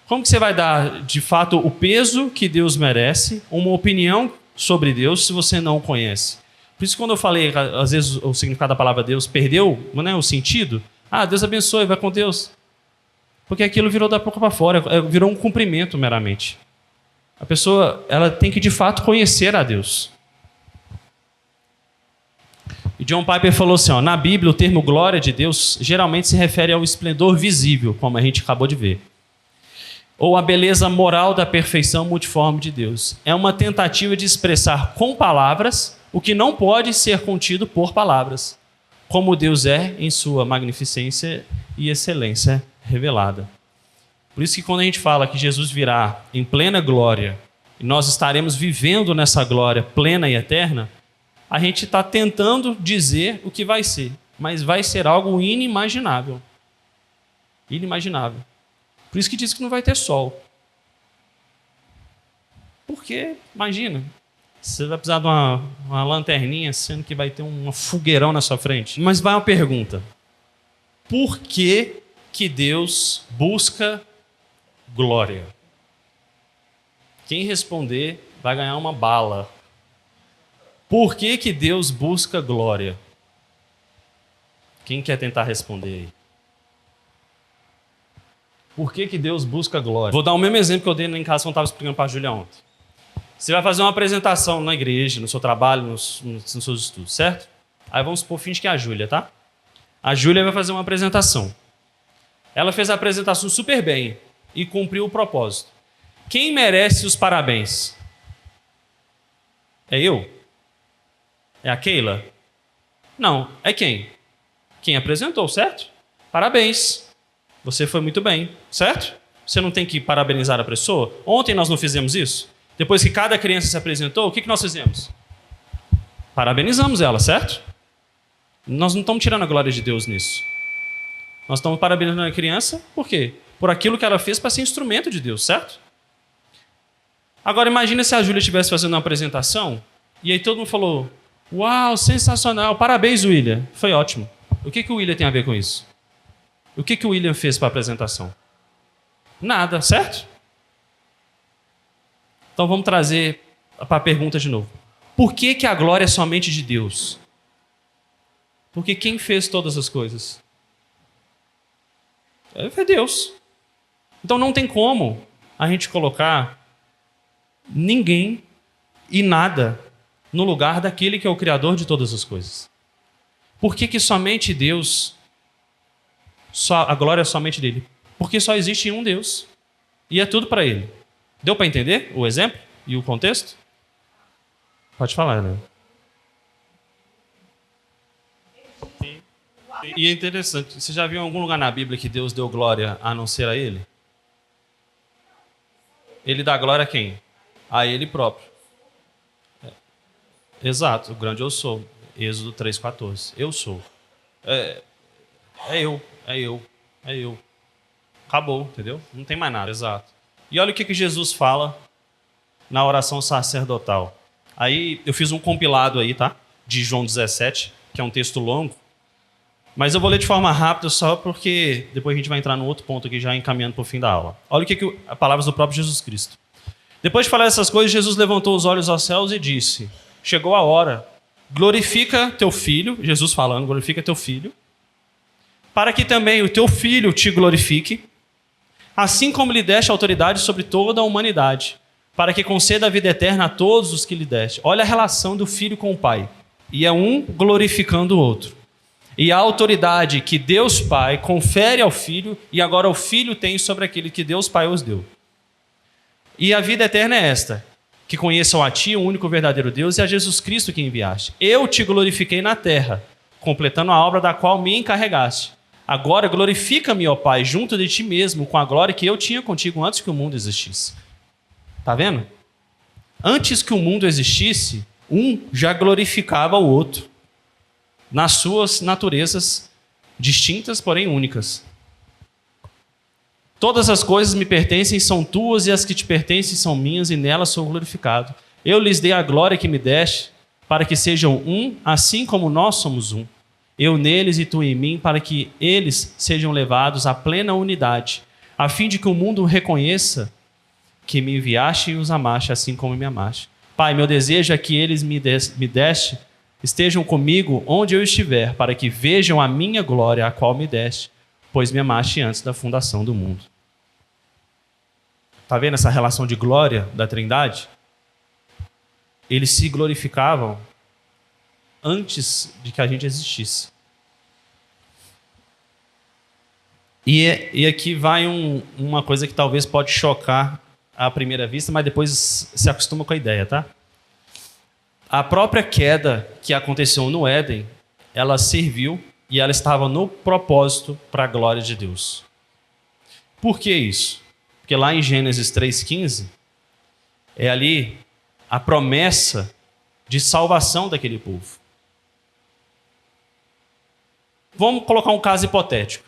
Como que você vai dar, de fato, o peso que Deus merece, uma opinião sobre Deus se você não o conhece. Por isso, quando eu falei, às vezes, o significado da palavra Deus perdeu, né, o sentido. Deus abençoe, vai com Deus. Porque aquilo virou da boca para fora, virou um cumprimento meramente. A pessoa, ela tem que, de fato, conhecer a Deus. E John Piper falou assim, na Bíblia, o termo glória de Deus geralmente se refere ao esplendor visível, como a gente acabou de ver. Ou a beleza moral da perfeição multiforme de Deus. É uma tentativa de expressar com palavras o que não pode ser contido por palavras, como Deus é em sua magnificência e excelência revelada. Por isso que quando a gente fala que Jesus virá em plena glória, e nós estaremos vivendo nessa glória plena e eterna, a gente está tentando dizer o que vai ser, mas vai ser algo inimaginável. Inimaginável. Por isso que diz que não vai ter sol. Porque, imagina, você vai precisar de uma lanterninha, sendo que vai ter um fogueirão na sua frente. Mas vai uma pergunta. Por que Deus busca glória? Quem responder vai ganhar uma bala. Por que Deus busca glória? Quem quer tentar responder aí? Por que Deus busca glória? Vou dar o mesmo exemplo que eu dei em casa quando eu estava explicando para a Júlia ontem. Você vai fazer uma apresentação na igreja, no seu trabalho, nos seus estudos, certo? Aí vamos supor, finge que é a Júlia, tá? A Júlia vai fazer uma apresentação. Ela fez a apresentação super bem e cumpriu o propósito. Quem merece os parabéns? É eu? É a Keila? Não, é quem? Quem apresentou, certo? Parabéns. Você foi muito bem, certo? Você não tem que parabenizar a pessoa? Ontem nós não fizemos isso? Depois que cada criança se apresentou, o que nós fizemos? Parabenizamos ela, certo? Nós não estamos tirando a glória de Deus nisso. Nós estamos parabenizando a criança, por quê? Por aquilo que ela fez para ser instrumento de Deus, certo? Agora imagina se a Júlia estivesse fazendo uma apresentação e aí todo mundo falou, uau, sensacional, parabéns, William. Foi ótimo. O que o William tem a ver com isso? O que o William fez para a apresentação? Nada, certo? Então vamos trazer para a pergunta de novo. Por que a glória é somente de Deus? Porque quem fez todas as coisas? É Deus. Então não tem como a gente colocar ninguém e nada no lugar daquele que é o Criador de todas as coisas. Por que somente Deus, a glória é somente dele? Porque só existe um Deus e é tudo para ele. Deu para entender o exemplo e o contexto? Pode falar, né? E é interessante, você já viu em algum lugar na Bíblia que Deus deu glória a não ser a ele? Ele dá glória a quem? A ele próprio. Exato, o grande eu sou. Êxodo 3,14. Eu sou. É eu. Acabou, entendeu? Não tem mais nada, exato. E olha o que Jesus fala na oração sacerdotal. Aí eu fiz um compilado aí, tá? De João 17, que é um texto longo. Mas eu vou ler de forma rápida só porque depois a gente vai entrar num outro ponto aqui já encaminhando para o fim da aula. Olha o que a palavra do próprio Jesus Cristo. Depois de falar essas coisas, Jesus levantou os olhos aos céus e disse, chegou a hora, glorifica teu filho, Jesus falando, glorifica teu filho, para que também o teu filho te glorifique, assim como lhe deste autoridade sobre toda a humanidade, para que conceda a vida eterna a todos os que lhe deste. Olha a relação do filho com o pai. E é um glorificando o outro. E a autoridade que Deus Pai confere ao Filho, e agora o Filho tem sobre aquele que Deus Pai os deu. E a vida eterna é esta, que conheçam a Ti, o único verdadeiro Deus, e a Jesus Cristo que enviaste. Eu te glorifiquei na terra, completando a obra da qual me encarregaste. Agora glorifica-me, ó Pai, junto de Ti mesmo, com a glória que eu tinha contigo antes que o mundo existisse. Está vendo? Antes que o mundo existisse, um já glorificava o outro, nas suas naturezas distintas, porém únicas. Todas as coisas me pertencem, são tuas, e as que te pertencem são minhas, e nelas sou glorificado. Eu lhes dei a glória que me deste, para que sejam um, assim como nós somos um. Eu neles e tu em mim, para que eles sejam levados à plena unidade, a fim de que o mundo reconheça que me enviaste e os amaste, assim como me amaste. Pai, meu desejo é que eles me deste estejam comigo onde eu estiver, para que vejam a minha glória, a qual me deste, pois me amaste antes da fundação do mundo. Está vendo essa relação de glória da Trindade? Eles se glorificavam antes de que a gente existisse. E aqui vai uma coisa que talvez pode chocar à primeira vista, mas depois se acostuma com a ideia, tá? A própria queda que aconteceu no Éden, ela serviu e ela estava no propósito para a glória de Deus. Por que isso? Porque lá em Gênesis 3,15, é ali a promessa de salvação daquele povo. Vamos colocar um caso hipotético.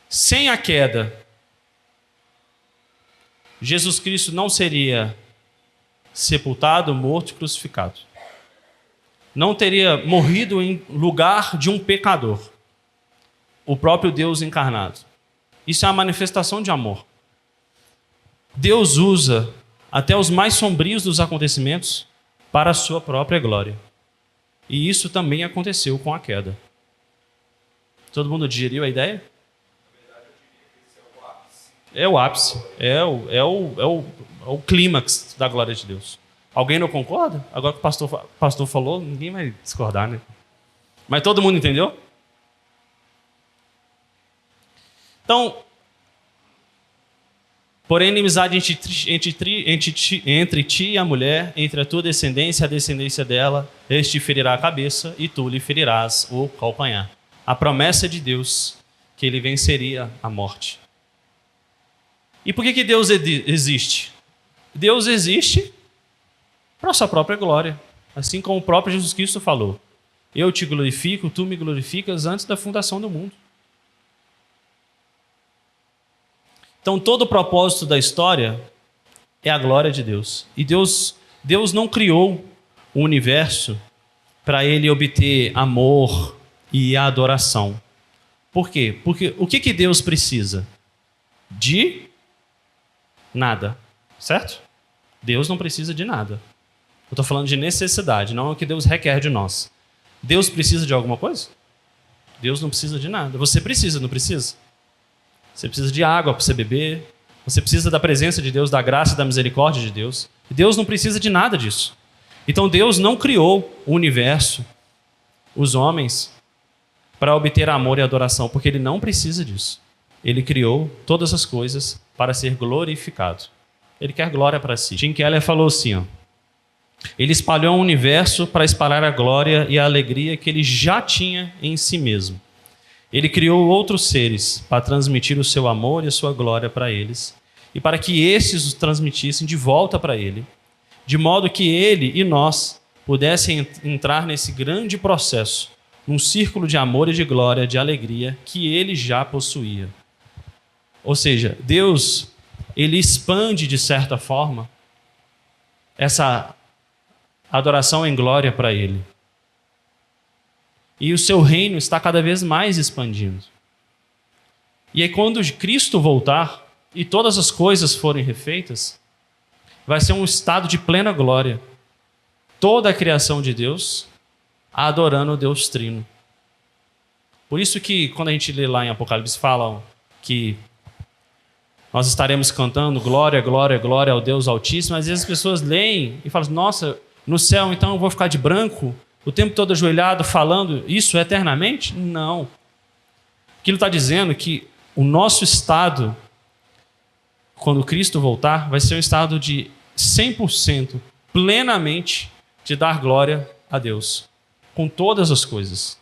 Sem a queda, Jesus Cristo não seria sepultado, morto e crucificado. Não teria morrido em lugar de um pecador. O próprio Deus encarnado. Isso é uma manifestação de amor. Deus usa até os mais sombrios dos acontecimentos para a sua própria glória. E isso também aconteceu com a queda. Todo mundo digeriu a ideia? É o ápice. É o clímax da glória de Deus. Alguém não concorda? Agora que o pastor falou, ninguém vai discordar, né? Mas todo mundo entendeu? Então, porém, inimizade entre ti e a mulher, entre a tua descendência e a descendência dela, este ferirá a cabeça e tu lhe ferirás o calcanhar. A promessa de Deus que ele venceria a morte. E por que Deus existe? Deus existe para a sua própria glória. Assim como o próprio Jesus Cristo falou. Eu te glorifico, tu me glorificas antes da fundação do mundo. Então todo o propósito da história é a glória de Deus. E Deus não criou o universo para ele obter amor e adoração. Por quê? Porque o que Deus precisa? De nada, certo? Deus não precisa de nada. Eu estou falando de necessidade, não é o que Deus requer de nós. Deus precisa de alguma coisa? Deus não precisa de nada. Você precisa, não precisa? Você precisa de água para você beber. Você precisa da presença de Deus, da graça e da misericórdia de Deus. Deus não precisa de nada disso. Então Deus não criou o universo, os homens, para obter amor e adoração, porque Ele não precisa disso. Ele criou todas as coisas para ser glorificado. Ele quer glória para si. Tim Keller falou assim, ó, ele espalhou o universo para espalhar a glória e a alegria que ele já tinha em si mesmo. Ele criou outros seres para transmitir o seu amor e a sua glória para eles e para que esses os transmitissem de volta para ele, de modo que ele e nós pudessem entrar nesse grande processo, num círculo de amor e de glória, de alegria que ele já possuía. Ou seja, Deus, ele expande de certa forma essa adoração em glória para ele. E o seu reino está cada vez mais expandindo. E aí quando Cristo voltar e todas as coisas forem refeitas, vai ser um estado de plena glória. Toda a criação de Deus adorando o Deus Trino. Por isso que quando a gente lê lá em Apocalipse, falam que nós estaremos cantando glória, glória, glória ao Deus Altíssimo. Às vezes as pessoas leem e falam, nossa, no céu então eu vou ficar de branco, o tempo todo ajoelhado, falando isso eternamente? Não. Aquilo está dizendo que o nosso estado, quando Cristo voltar, vai ser um estado de 100%, plenamente, de dar glória a Deus, com todas as coisas.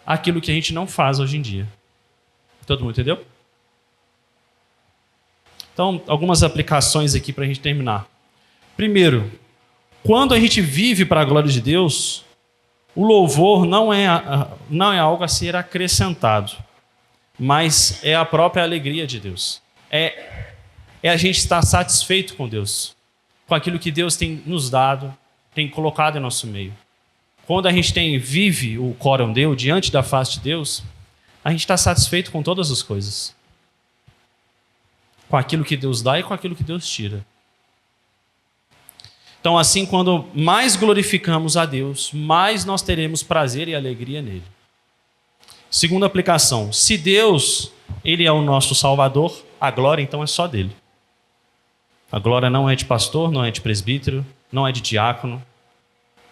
Aquilo que a gente não faz hoje em dia. Todo mundo entendeu? Então, algumas aplicações aqui para a gente terminar. Primeiro, quando a gente vive para a glória de Deus, o louvor não é algo a ser acrescentado, mas é a própria alegria de Deus. É a gente estar satisfeito com Deus, com aquilo que Deus tem nos dado, tem colocado em nosso meio. Quando a gente vive o coram Deo diante da face de Deus, a gente está satisfeito com todas as coisas. Com aquilo que Deus dá e com aquilo que Deus tira. Então, assim, quando mais glorificamos a Deus, mais nós teremos prazer e alegria nele. Segunda aplicação, se Deus, ele é o nosso Salvador, a glória então é só dele. A glória não é de pastor, não é de presbítero, não é de diácono,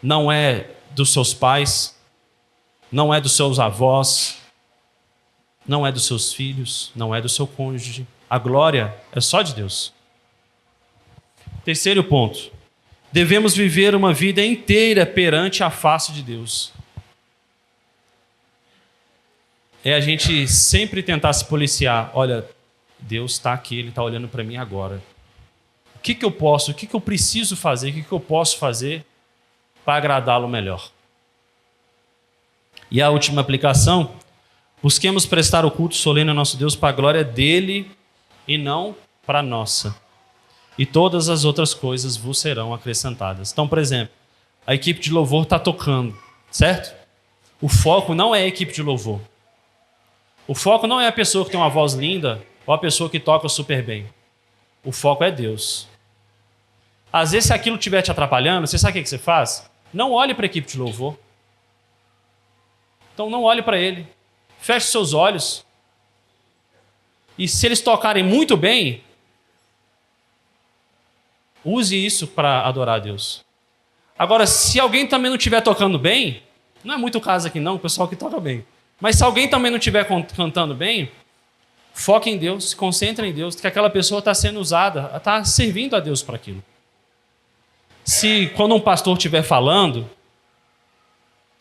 não é dos seus pais, não é dos seus avós, não é dos seus filhos, não é do seu cônjuge. A glória é só de Deus. Terceiro ponto, devemos viver uma vida inteira perante a face de Deus. É a gente sempre tentar se policiar. Olha, Deus está aqui, Ele está olhando para mim agora. O que eu posso, o que eu preciso fazer, o que eu posso fazer para agradá-lo melhor? E a última aplicação, busquemos prestar o culto solene ao nosso Deus para a glória dele e não para a nossa. E todas as outras coisas vos serão acrescentadas. Então, por exemplo, a equipe de louvor está tocando, certo? O foco não é a equipe de louvor. O foco não é a pessoa que tem uma voz linda ou a pessoa que toca super bem. O foco é Deus. Às vezes, se aquilo estiver te atrapalhando, você sabe o que você faz? Não olhe para a equipe de louvor. Então, não olhe para ele. Feche seus olhos. E se eles tocarem muito bem, use isso para adorar a Deus. Agora, se alguém também não estiver tocando bem, não é muito o caso aqui não, o pessoal que toca bem. Mas se alguém também não estiver cantando bem, foque em Deus, se concentre em Deus, que aquela pessoa está sendo usada, está servindo a Deus para aquilo. Se quando um pastor estiver falando,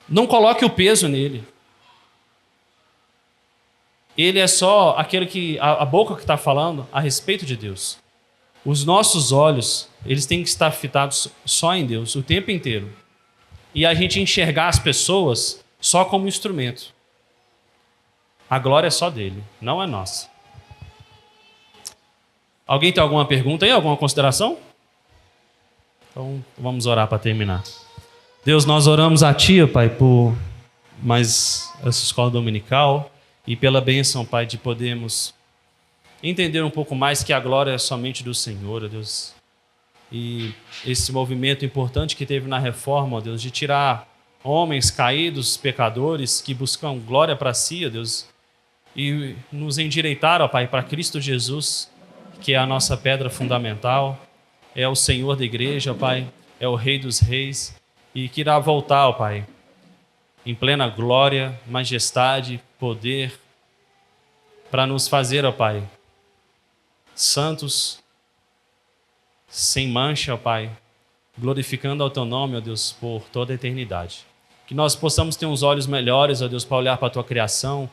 não coloque o peso nele. Ele é só aquele que a boca que está falando a respeito de Deus. Os nossos olhos, eles têm que estar fitados só em Deus o tempo inteiro. E a gente enxergar as pessoas só como instrumento. A glória é só dele, não é nossa. Alguém tem alguma pergunta aí? Alguma consideração? Então, vamos orar para terminar. Deus, nós oramos a Ti, ó Pai, por mais essa escola dominical e pela bênção, Pai, de podermos entender um pouco mais que a glória é somente do Senhor, ó Deus. E esse movimento importante que teve na reforma, ó Deus, de tirar homens caídos, pecadores, que buscam glória para si, ó Deus, e nos endireitar, ó Pai, para Cristo Jesus, que é a nossa pedra fundamental, é o Senhor da igreja, ó Pai, é o Rei dos reis, e que irá voltar, ó Pai, em plena glória, majestade, poder, para nos fazer, ó Pai, santos, sem mancha, ó Pai, glorificando ao Teu nome, ó Deus, por toda a eternidade. Que nós possamos ter uns olhos melhores, ó Deus, para olhar para a Tua criação,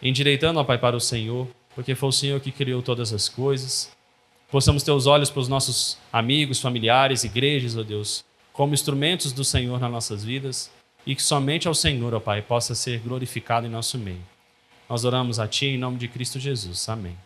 endireitando, ó Pai, para o Senhor, porque foi o Senhor que criou todas as coisas. Possamos ter os olhos para os nossos amigos, familiares, igrejas, ó Deus, como instrumentos do Senhor nas nossas vidas, e que somente ao Senhor, ó Pai, possa ser glorificado em nosso meio. Nós oramos a Ti em nome de Cristo Jesus. Amém.